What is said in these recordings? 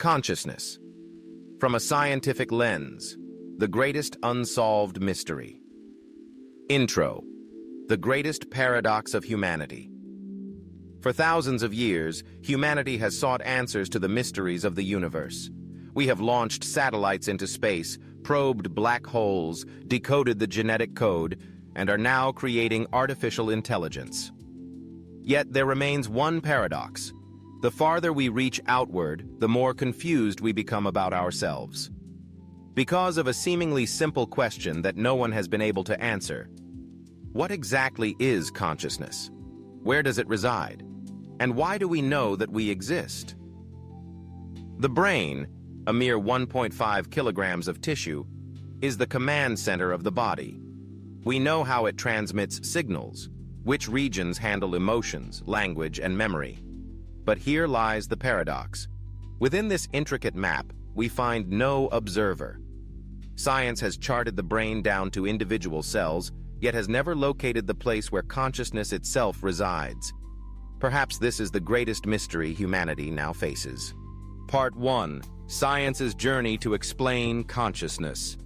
Consciousness. From a scientific lens, the greatest unsolved mystery. Intro. The greatest paradox of humanity. For thousands of years, humanity has sought answers to the mysteries of the universe. We have launched satellites into space, probed black holes, decoded the genetic code, and are now creating artificial intelligence. Yet there remains one paradox. The farther we reach outward, the more confused we become about ourselves. Because of a seemingly simple question that no one has been able to answer. What exactly is consciousness? Where does it reside? And why do we know that we exist? The brain, a mere 1.5 kilograms of tissue, is the command center of the body. We know how it transmits signals, which regions handle emotions, language, and memory. But here lies the paradox. Within this intricate map, we find no observer. Science has charted the brain down to individual cells, yet has never located the place where consciousness itself resides. Perhaps this is the greatest mystery humanity now faces. Part 1. Science's journey to explain consciousness.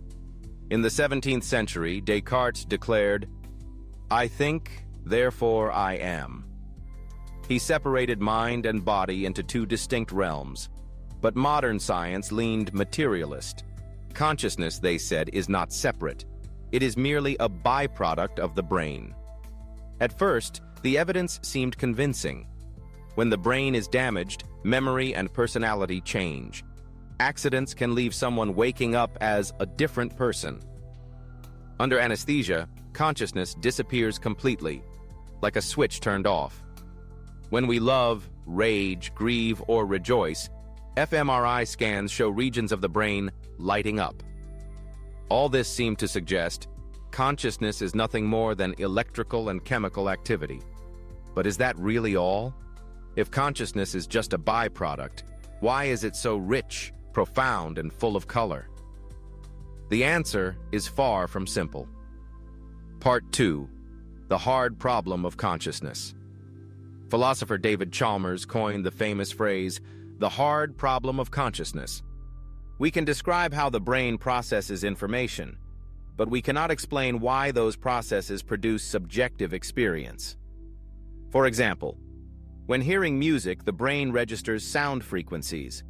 In the 17th century, Descartes declared, "I think, therefore I am." He separated mind and body into two distinct realms, but modern science leaned materialist. Consciousness, they said, is not separate. It is merely a byproduct of the brain. At first, the evidence seemed convincing. When the brain is damaged, memory and personality change. Accidents can leave someone waking up as a different person. Under anesthesia, consciousness disappears completely, like a switch turned off. When we love, rage, grieve, or rejoice, fMRI scans show regions of the brain lighting up. All this seemed to suggest consciousness is nothing more than electrical and chemical activity. But is that really all? If consciousness is just a byproduct, why is it so rich, profound, and full of color? The answer is far from simple. Part 2. The hard problem of consciousness. Philosopher David Chalmers coined the famous phrase, "the hard problem of consciousness." We can describe how the brain processes information, but we cannot explain why those processes produce subjective experience. For example, when hearing music, the brain registers sound frequencies.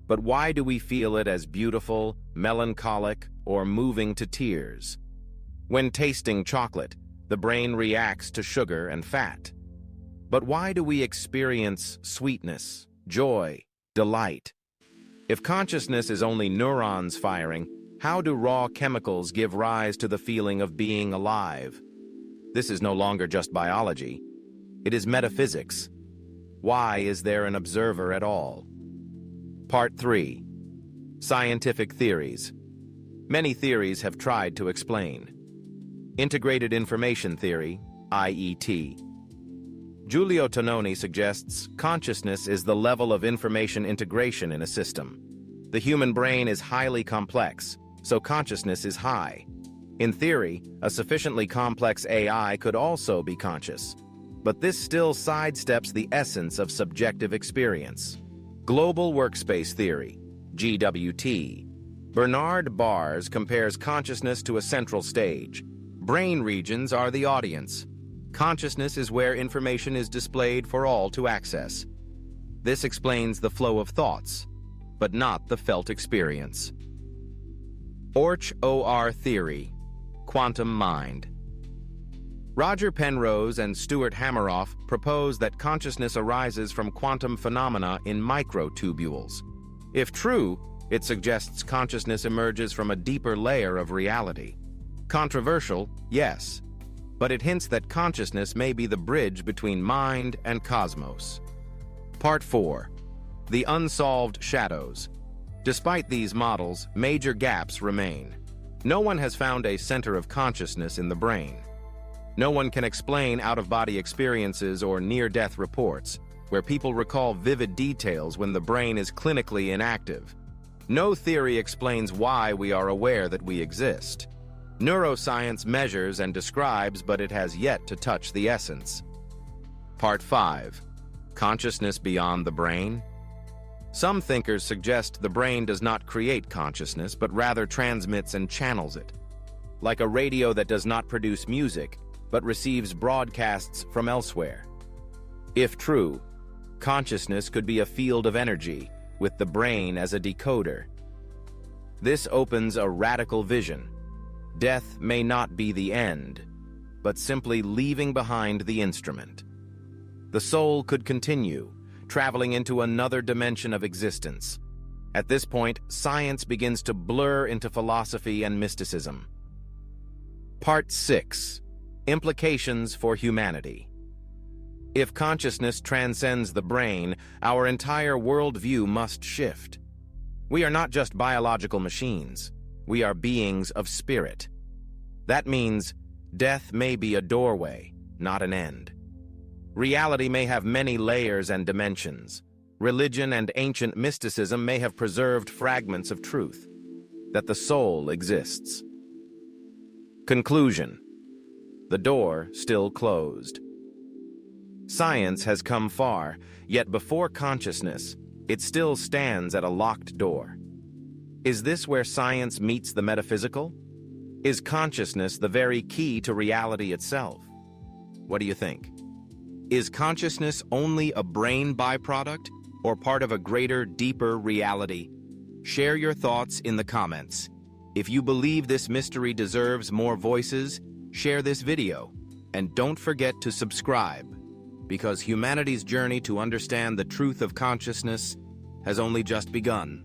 But why do we feel it as beautiful, melancholic, or moving to tears? When tasting chocolate, the brain reacts to sugar and fat. But why do we experience sweetness, joy, delight? If consciousness is only neurons firing, how do raw chemicals give rise to the feeling of being alive? This is no longer just biology. It is metaphysics. Why is there an observer at all? Part 3. Scientific theories. Many theories have tried to explain. Integrated information theory, IET. Giulio Tononi suggests consciousness is the level of information integration in a system. The human brain is highly complex, so consciousness is high. In theory, a sufficiently complex AI could also be conscious. But this still sidesteps the essence of subjective experience. Global Workspace Theory, GWT. Bernard Bars compares consciousness to a central stage. Brain regions are the audience. Consciousness is where information is displayed for all to access. This explains the flow of thoughts, but not the felt experience. Orch-OR Theory, Quantum Mind. Roger Penrose and Stuart Hameroff propose that consciousness arises from quantum phenomena in microtubules. If true, it suggests consciousness emerges from a deeper layer of reality. Controversial, yes, but it hints that consciousness may be the bridge between mind and cosmos. Part 4. The Unsolved Shadows. Despite these models, major gaps remain. No one has found a center of consciousness in the brain. No one can explain out-of-body experiences or near-death reports, where people recall vivid details when the brain is clinically inactive. No theory explains why we are aware that we exist. Neuroscience measures and describes, but it has yet to touch the essence. Part 5. Consciousness beyond the brain? Some thinkers suggest the brain does not create consciousness, but rather transmits and channels it, like a radio that does not produce music, but receives broadcasts from elsewhere. If true, consciousness could be a field of energy, with the brain as a decoder. This opens a radical vision. Death may not be the end, but simply leaving behind the instrument. The soul could continue, traveling into another dimension of existence. At this point, science begins to blur into philosophy and mysticism. Part 6. Implications for humanity. If consciousness transcends the brain, our entire worldview must shift. We are not just biological machines. We are beings of spirit. That means death may be a doorway, not an end. Reality may have many layers and dimensions. Religion and ancient mysticism may have preserved fragments of truth, that the soul exists. Conclusion. The door still closed. Science has come far, yet before consciousness, it still stands at a locked door. Is this where science meets the metaphysical? Is consciousness the very key to reality itself? What do you think? Is consciousness only a brain byproduct, or part of a greater, deeper reality? Share your thoughts in the comments. If you believe this mystery deserves more voices, share this video, and don't forget to subscribe, because humanity's journey to understand the truth of consciousness has only just begun.